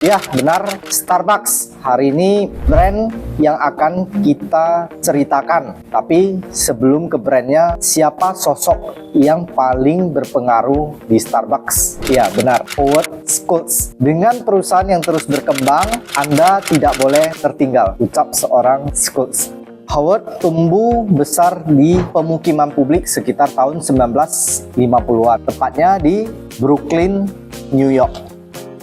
Ya, benar, Starbucks. Hari ini brand yang akan kita ceritakan. Tapi sebelum ke brandnya, siapa sosok yang paling berpengaruh di Starbucks? Ya, benar, Howard Schultz. Dengan perusahaan yang terus berkembang, Anda tidak boleh tertinggal, ucap seorang Schultz. Howard tumbuh besar di pemukiman publik sekitar tahun 1950-an, tepatnya di Brooklyn, New York.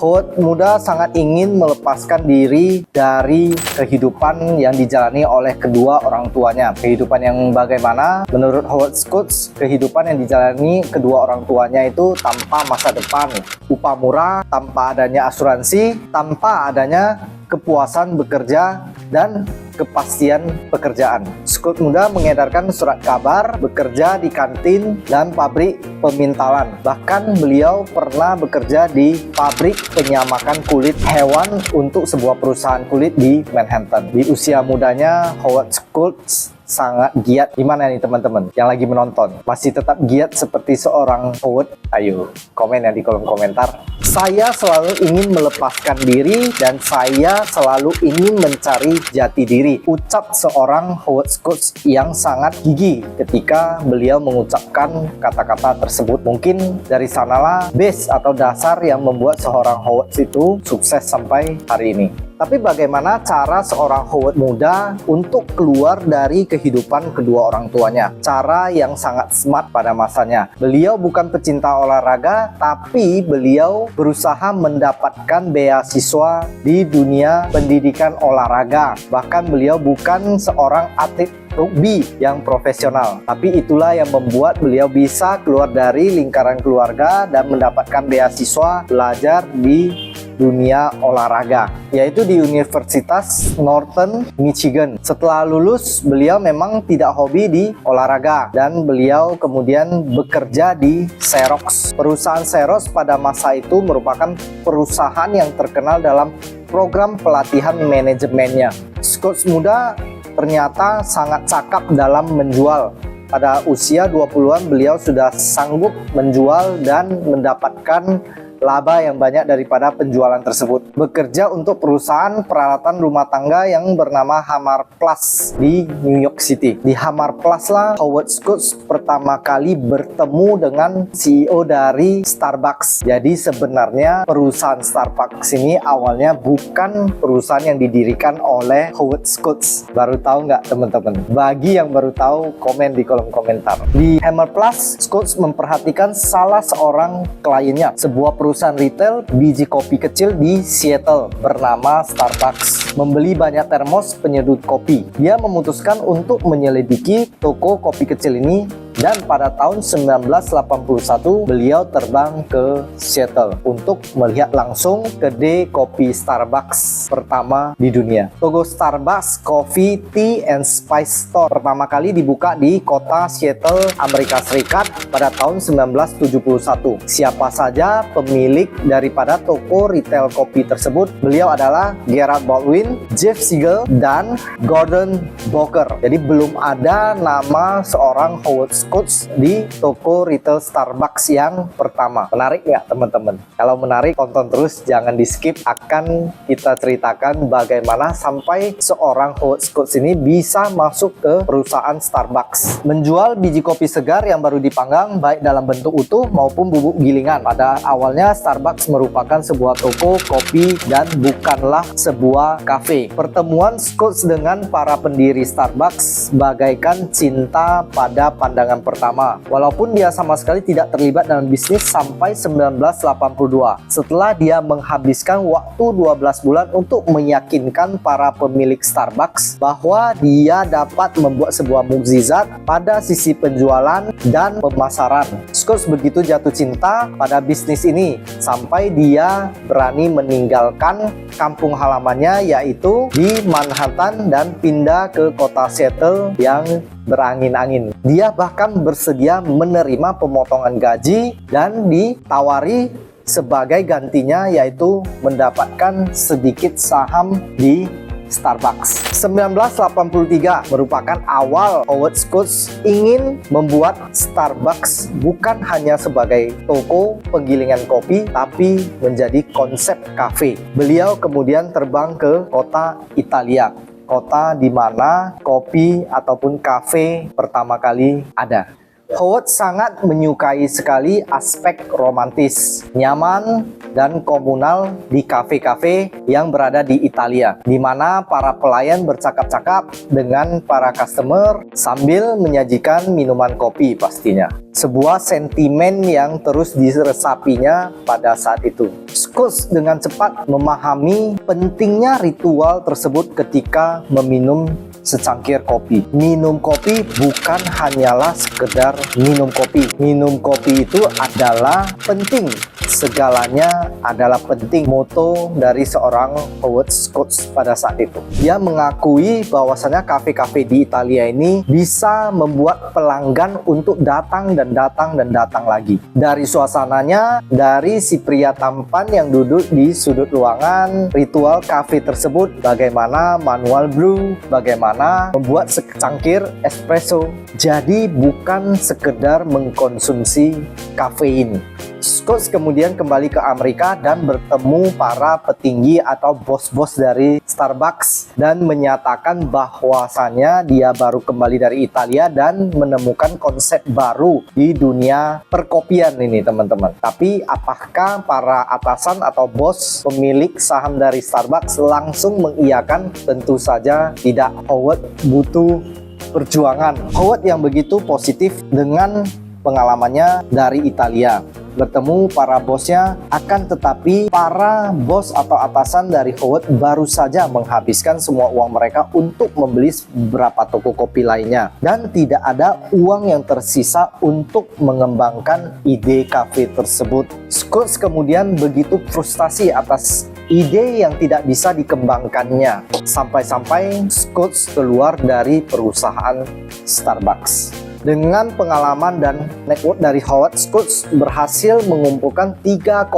Howard muda sangat ingin melepaskan diri dari kehidupan yang dijalani oleh kedua orang tuanya. Kehidupan yang bagaimana? Menurut Howard Schultz, kehidupan yang dijalani kedua orang tuanya itu tanpa masa depan, upah murah, tanpa adanya asuransi, tanpa adanya kepuasan bekerja, dan kepastian pekerjaan. Schultz muda mengedarkan surat kabar, bekerja di kantin dan pabrik pemintalan. Bahkan beliau pernah bekerja di pabrik penyamakan kulit hewan untuk sebuah perusahaan kulit di Manhattan. Di usia mudanya, Howard Schultz sangat giat. Gimana nih teman-teman yang lagi menonton? Masih tetap giat seperti seorang Howard? Ayo komen ya di kolom komentar. Saya selalu ingin melepaskan diri dan saya selalu ingin mencari jati diri, ucap seorang Howard Schultz yang sangat gigih ketika beliau mengucapkan kata-kata tersebut. Mungkin dari sanalah base atau dasar yang membuat seorang Howard itu sukses sampai hari ini. Tapi bagaimana cara seorang Howard muda untuk keluar dari kehidupan kedua orang tuanya? Cara yang sangat smart pada masanya. Beliau bukan pecinta olahraga, tapi beliau berusaha mendapatkan beasiswa di dunia pendidikan olahraga. Bahkan beliau bukan seorang atlet rugby yang profesional, tapi itulah yang membuat beliau bisa keluar dari lingkaran keluarga dan mendapatkan beasiswa belajar di dunia olahraga, yaitu di Universitas Northern Michigan. Setelah lulus, beliau memang tidak hobi di olahraga dan beliau kemudian bekerja di Xerox. Perusahaan Xerox pada masa itu merupakan perusahaan yang terkenal dalam program pelatihan manajemennya. Schultz muda ternyata sangat cakap dalam menjual. Pada usia 20-an beliau sudah sanggup menjual dan mendapatkan laba yang banyak daripada penjualan tersebut. Bekerja untuk perusahaan peralatan rumah tangga yang bernama Hamar Plus di New York City. Di Hamar Plus lah Howard Schultz pertama kali bertemu dengan CEO dari Starbucks. Jadi sebenarnya perusahaan Starbucks ini awalnya bukan perusahaan yang didirikan oleh Howard Schultz. Baru tahu nggak teman-teman? Bagi yang baru tahu, komen di kolom komentar. Di Hamar Plus, Schultz memperhatikan salah seorang kliennya, sebuah perusahaan retail biji kopi kecil di Seattle bernama Starbucks. Membeli banyak termos penyeduh kopi. Dia memutuskan untuk menyelidiki toko kopi kecil ini dan pada tahun 1981 beliau terbang ke Seattle untuk melihat langsung kedai kopi Starbucks pertama di dunia. Toko Starbucks Coffee, Tea and Spice Store pertama kali dibuka di kota Seattle, Amerika Serikat pada tahun 1971. Siapa saja pemilik daripada toko retail kopi tersebut? Beliau adalah Gerald Baldwin, Jeff Siegel, dan Gordon Booker. Jadi belum ada nama seorang Howard Schultz di toko retail Starbucks yang pertama. Menarik nggak teman-teman? Kalau menarik, tonton terus, jangan di skip. Akan kita ceritakan bagaimana sampai seorang Howard Schultz ini bisa masuk ke perusahaan Starbucks. Menjual biji kopi segar yang baru dipanggang baik dalam bentuk utuh maupun bubuk gilingan. Pada awalnya Starbucks merupakan sebuah toko kopi dan bukanlah sebuah kafe. Pertemuan Schultz dengan para pendiri Starbucks bagaikan cinta pada pandangan pertama. Walaupun dia sama sekali tidak terlibat dalam bisnis sampai 1982. Setelah dia menghabiskan waktu 12 bulan untuk meyakinkan para pemilik Starbucks bahwa dia dapat membuat sebuah mukjizat pada sisi penjualan dan pemasaran. Schultz begitu jatuh cinta pada bisnis ini sampai dia berani meninggalkan kampung halamannya yaitu di Manhattan dan pindah ke kota Seattle yang berangin-angin. Dia bahkan bersedia menerima pemotongan gaji dan ditawari sebagai gantinya yaitu mendapatkan sedikit saham di Starbucks. 1983 merupakan awal Howard Schultz ingin membuat Starbucks bukan hanya sebagai toko penggilingan kopi, tapi menjadi konsep kafe. Beliau kemudian terbang ke kota Italia, kota di mana kopi ataupun kafe pertama kali ada. Howard sangat menyukai sekali aspek romantis, nyaman, dan komunal di kafe-kafe yang berada di Italia, di mana para pelayan bercakap-cakap dengan para customer sambil menyajikan minuman kopi pastinya. Sebuah sentimen yang terus diresapinya pada saat itu. Schultz dengan cepat memahami pentingnya ritual tersebut ketika meminum secangkir kopi. Minum kopi bukan hanyalah sekedar minum kopi. Minum kopi itu adalah penting. Segalanya adalah penting. Moto dari seorang Howard Schultz pada saat itu. Dia mengakui bahwasanya kafe-kafe di Italia ini bisa membuat pelanggan untuk datang dan datang dan datang lagi. Dari suasananya, dari si pria tampan yang duduk di sudut ruangan, ritual kafe tersebut, bagaimana manual brew, bagaimana membuat secangkir espresso. Jadi bukan sekedar mengkonsumsi kafein. Schultz kemudian kembali ke Amerika dan bertemu para petinggi atau bos-bos dari Starbucks dan menyatakan bahwasannya dia baru kembali dari Italia dan menemukan konsep baru di dunia perkopian ini, teman-teman. Tapi apakah para atasan atau bos pemilik saham dari Starbucks langsung mengiyakan? Tentu saja tidak. Howard butuh perjuangan. Howard yang begitu positif dengan pengalamannya dari Italia, bertemu para bosnya, akan tetapi para bos atau atasan dari Howard baru saja menghabiskan semua uang mereka untuk membeli beberapa toko kopi lainnya dan tidak ada uang yang tersisa untuk mengembangkan ide kafe tersebut. Schultz kemudian begitu frustasi atas ide yang tidak bisa dikembangkannya, sampai-sampai Schultz keluar dari perusahaan Starbucks. Dengan pengalaman dan network dari Howard, Schultz berhasil mengumpulkan 3,8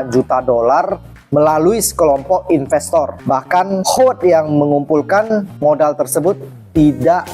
juta dolar melalui sekelompok investor. Bahkan Howard yang mengumpulkan modal tersebut tidak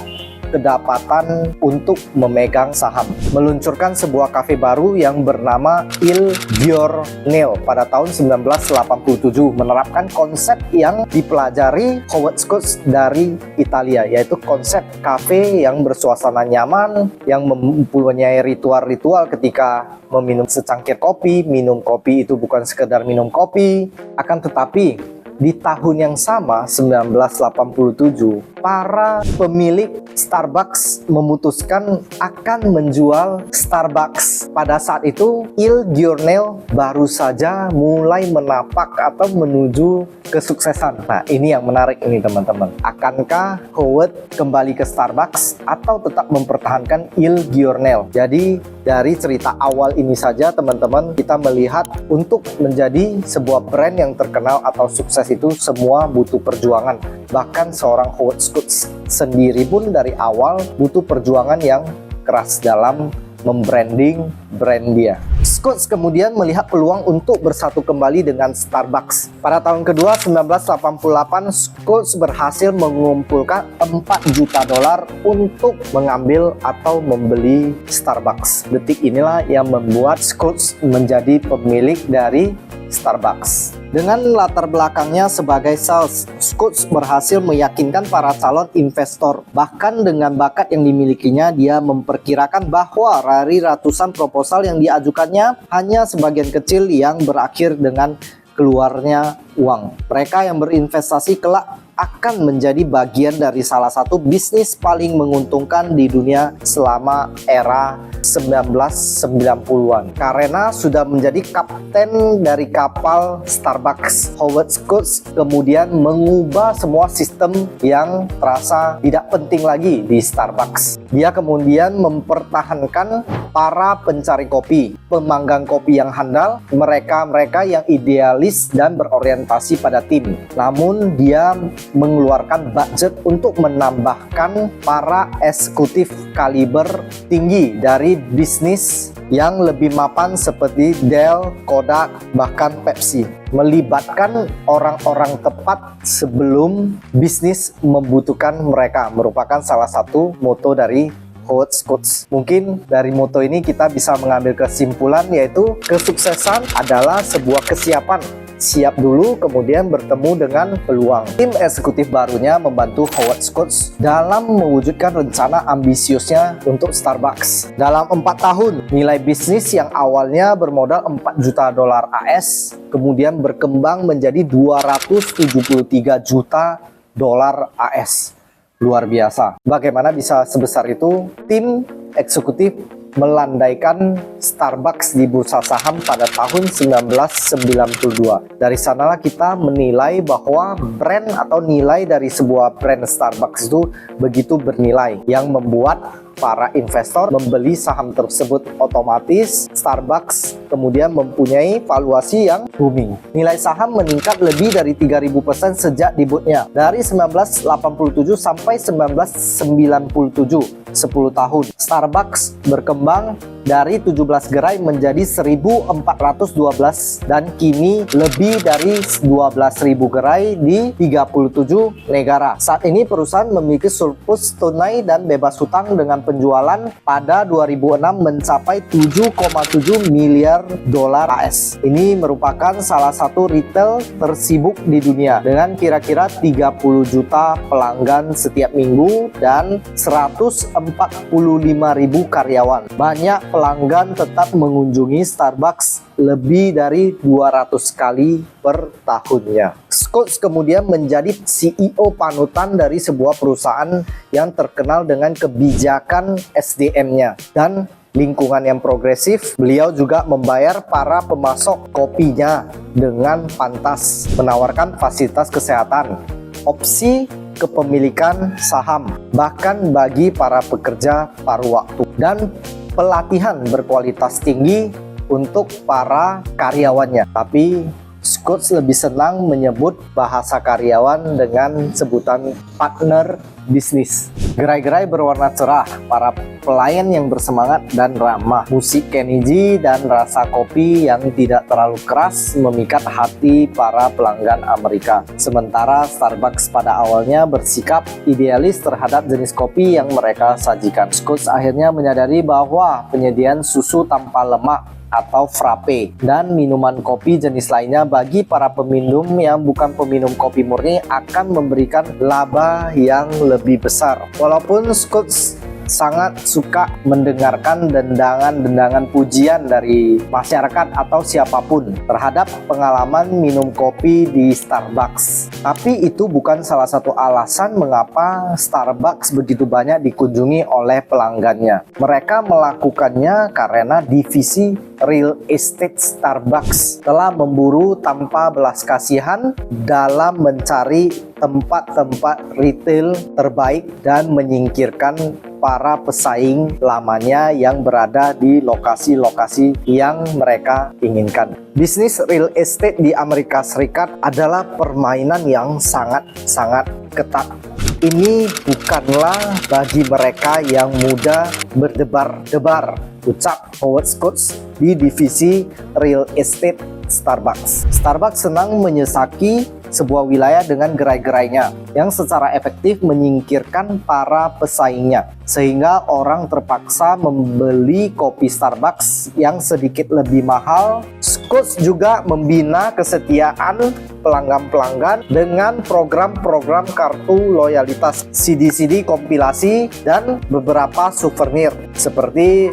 kedapatan untuk memegang saham. Meluncurkan sebuah kafe baru yang bernama Il Giornale pada tahun 1987, menerapkan konsep yang dipelajari Howard Schultz dari Italia, yaitu konsep kafe yang bersuasana nyaman, yang mempunyai ritual-ritual ketika meminum secangkir kopi. Minum kopi itu bukan sekedar minum kopi, akan tetapi di tahun yang sama, 1987, para pemilik Starbucks memutuskan akan menjual Starbucks. Pada saat itu, Il Giornale baru saja mulai menapak atau menuju kesuksesan. Nah, ini yang menarik ini, teman-teman. Akankah Howard kembali ke Starbucks atau tetap mempertahankan Il Giornale? Jadi, dari cerita awal ini saja, teman-teman, kita melihat untuk menjadi sebuah brand yang terkenal atau sukses itu semua butuh perjuangan. Bahkan seorang Howard Schultz sendiri pun dari awal butuh perjuangan yang keras dalam membranding brand dia. Schultz kemudian melihat peluang untuk bersatu kembali dengan Starbucks. Pada tahun kedua, 1988, Schultz berhasil mengumpulkan 4 juta dolar untuk mengambil atau membeli Starbucks. Detik inilah yang membuat Schultz menjadi pemilik dari Starbucks. Dengan latar belakangnya sebagai sales, Schultz berhasil meyakinkan para calon investor. Bahkan dengan bakat yang dimilikinya, dia memperkirakan bahwa dari ratusan proposal yang diajukannya, hanya sebagian kecil yang berakhir dengan keluarnya uang. Mereka yang berinvestasi kelak akan menjadi bagian dari salah satu bisnis paling menguntungkan di dunia selama era 1990-an. Karena sudah menjadi kapten dari kapal Starbucks, Howard Schultz kemudian mengubah semua sistem yang terasa tidak penting lagi di Starbucks. Dia kemudian mempertahankan para pencari kopi, pemanggang kopi yang handal, mereka yang idealis dan berorientasi pada tim. Namun dia mengeluarkan budget untuk menambahkan para eksekutif kaliber tinggi dari bisnis yang lebih mapan seperti Dell, Kodak, bahkan Pepsi. Melibatkan orang-orang tepat sebelum bisnis membutuhkan mereka merupakan salah satu moto dari Howard Schultz. Mungkin dari moto ini kita bisa mengambil kesimpulan, yaitu kesuksesan adalah sebuah kesiapan. Siap dulu, kemudian bertemu dengan peluang. Tim eksekutif barunya membantu Howard Schultz dalam mewujudkan rencana ambisiusnya untuk Starbucks. Dalam 4 tahun, nilai bisnis yang awalnya bermodal 4 juta dolar AS, kemudian berkembang menjadi 273 juta dolar AS. Luar biasa. Bagaimana bisa sebesar itu? Tim eksekutif melandaikan Starbucks di bursa saham pada tahun 1992. Dari sanalah kita menilai bahwa brand atau nilai dari sebuah brand Starbucks itu begitu bernilai, yang membuat para investor membeli saham tersebut. Otomatis Starbucks kemudian mempunyai valuasi yang booming. Nilai saham meningkat lebih dari 3.000% sejak debutnya dari 1987 sampai 1997. 10 tahun. Starbucks berkembang dari 17 gerai menjadi 1.412 dan kini lebih dari 12.000 gerai di 37 negara. Saat ini perusahaan memiliki surplus tunai dan bebas hutang dengan penjualan pada 2006 mencapai 7,7 miliar dolar AS. Ini merupakan salah satu retail tersibuk di dunia dengan kira-kira 30 juta pelanggan setiap minggu dan 145.000 karyawan. Banyak pelanggan tetap mengunjungi Starbucks lebih dari 200 kali per tahunnya. Schultz kemudian menjadi CEO panutan dari sebuah perusahaan yang terkenal dengan kebijakan SDM-nya dan lingkungan yang progresif. Beliau juga membayar para pemasok kopinya dengan pantas, menawarkan fasilitas kesehatan, opsi kepemilikan saham, bahkan bagi para pekerja paruh waktu, dan pelatihan berkualitas tinggi untuk para karyawannya. Tapi Schultz lebih senang menyebut bahasa karyawan dengan sebutan partner bisnis. Gerai-gerai berwarna cerah, para pelayan yang bersemangat dan ramah, musik Kenny G dan rasa kopi yang tidak terlalu keras memikat hati para pelanggan Amerika. Sementara Starbucks pada awalnya bersikap idealis terhadap jenis kopi yang mereka sajikan. Schultz akhirnya menyadari bahwa penyediaan susu tanpa lemak atau frappe dan minuman kopi jenis lainnya bagi para peminum yang bukan peminum kopi murni akan memberikan laba yang lebih besar. Walaupun Schultz sangat suka mendengarkan dendangan-dendangan pujian dari masyarakat atau siapapun terhadap pengalaman minum kopi di Starbucks, tapi itu bukan salah satu alasan mengapa Starbucks begitu banyak dikunjungi oleh pelanggannya. Mereka melakukannya karena divisi real estate Starbucks telah memburu tanpa belas kasihan dalam mencari tempat-tempat retail terbaik dan menyingkirkan para pesaing lamanya yang berada di lokasi-lokasi yang mereka inginkan. Bisnis real estate di Amerika Serikat adalah permainan yang sangat-sangat ketat. Ini bukanlah bagi mereka yang muda berdebar-debar, ucap Howard Schultz di divisi real estate Starbucks. Starbucks senang menyesaki sebuah wilayah dengan gerai-gerainya yang secara efektif menyingkirkan para pesaingnya, sehingga orang terpaksa membeli kopi Starbucks yang sedikit lebih mahal. Schultz juga membina kesetiaan pelanggan-pelanggan dengan program-program kartu loyalitas, CD-CD kompilasi, dan beberapa souvenir seperti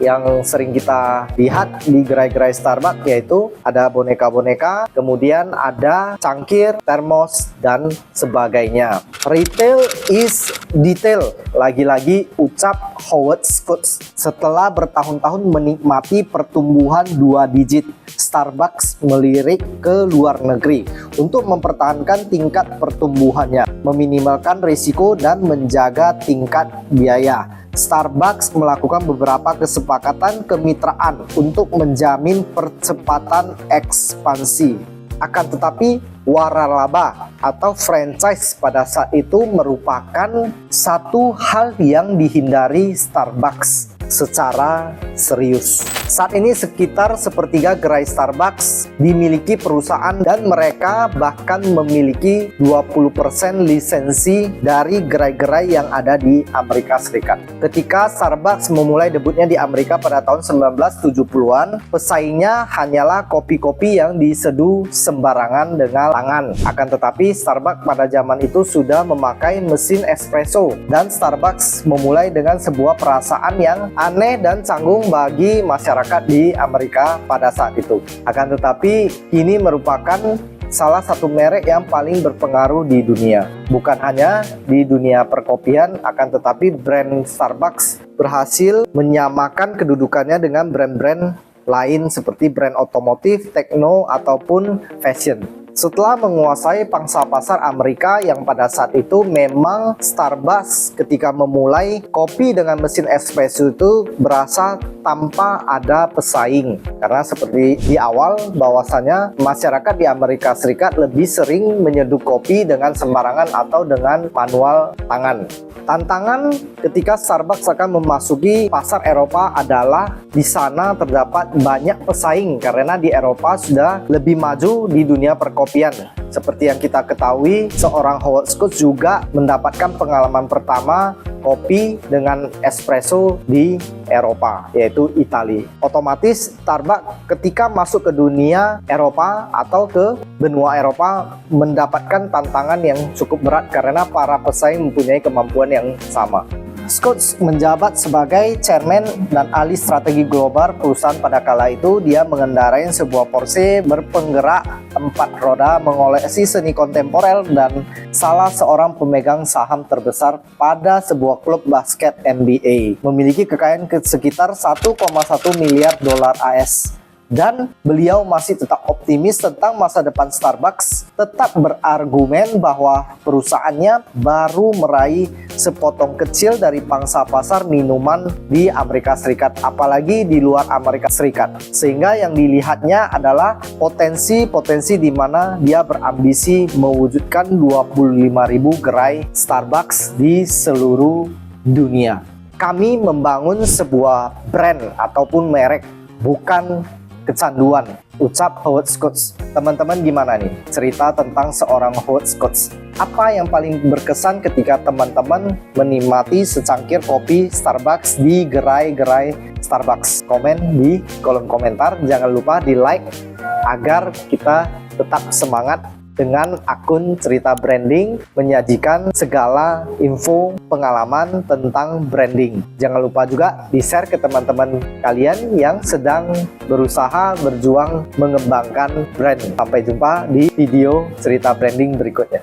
yang sering kita lihat di gerai-gerai Starbucks, yaitu ada boneka-boneka, kemudian ada cangkir, termos, dan sebagainya. Retail is detail, lagi-lagi ucap Howard Schultz. Setelah bertahun-tahun menikmati pertumbuhan 2 digit, Starbucks melirik ke luar negeri untuk mempertahankan tingkat pertumbuhannya, meminimalkan risiko, dan menjaga tingkat biaya. Starbucks melakukan beberapa kesepakatan kemitraan untuk menjamin percepatan ekspansi. Akan tetapi waralaba atau franchise pada saat itu merupakan satu hal yang dihindari Starbucks secara serius. Saat ini sekitar sepertiga gerai Starbucks dimiliki perusahaan dan mereka bahkan memiliki 20% lisensi dari gerai-gerai yang ada di Amerika Serikat. Ketika Starbucks memulai debutnya di Amerika pada tahun 1970-an, pesaingnya hanyalah kopi-kopi yang diseduh sembarangan dengan tangan. Akan tetapi Starbucks pada zaman itu sudah memakai mesin espresso dan Starbucks memulai dengan sebuah perasaan yang aneh dan canggung bagi masyarakat di Amerika pada saat itu. Akan tetapi ini merupakan salah satu merek yang paling berpengaruh di dunia. Bukan hanya di dunia perkopian, akan tetapi brand Starbucks berhasil menyamakan kedudukannya dengan brand-brand lain seperti brand otomotif, tekno, ataupun fashion. Setelah menguasai pangsa pasar Amerika yang pada saat itu memang Starbucks ketika memulai kopi dengan mesin espresso itu berasa tanpa ada pesaing. Karena seperti di awal bahwasanya masyarakat di Amerika Serikat lebih sering menyeduh kopi dengan sembarangan atau dengan manual tangan. Tantangan ketika Starbucks akan memasuki pasar Eropa adalah di sana terdapat banyak pesaing karena di Eropa sudah lebih maju di dunia perkopian. Seperti yang kita ketahui, seorang Howard Schultz juga mendapatkan pengalaman pertama kopi dengan espresso di Eropa, yaitu Italia. Otomatis Starbucks ketika masuk ke dunia Eropa atau ke benua Eropa mendapatkan tantangan yang cukup berat karena para pesaing mempunyai kemampuan yang sama. Schultz menjabat sebagai chairman dan ahli strategi global perusahaan pada kala itu. Dia mengendarai sebuah Porsche berpenggerak 4 roda, mengoleksi seni kontemporer, dan salah seorang pemegang saham terbesar pada sebuah klub basket NBA. Memiliki kekayaan sekitar 1,1 miliar dolar AS. Dan beliau masih tetap optimis tentang masa depan Starbucks, tetap berargumen bahwa perusahaannya baru meraih sepotong kecil dari pangsa pasar minuman di Amerika Serikat, apalagi di luar Amerika Serikat. Sehingga yang dilihatnya adalah potensi-potensi di mana dia berambisi mewujudkan 25.000 gerai Starbucks di seluruh dunia. Kami membangun sebuah brand ataupun merek, bukan kecanduan, ucap Howard Schultz. Teman-teman gimana nih cerita tentang seorang Howard Schultz? Apa yang paling berkesan ketika teman-teman menikmati secangkir kopi Starbucks di gerai-gerai Starbucks? Komen di kolom komentar, jangan lupa di like agar kita tetap semangat dengan akun Cerita Branding menyajikan segala info pengalaman tentang branding. Jangan lupa juga di-share ke teman-teman kalian yang sedang berusaha berjuang mengembangkan brand. Sampai jumpa di video Cerita Branding berikutnya.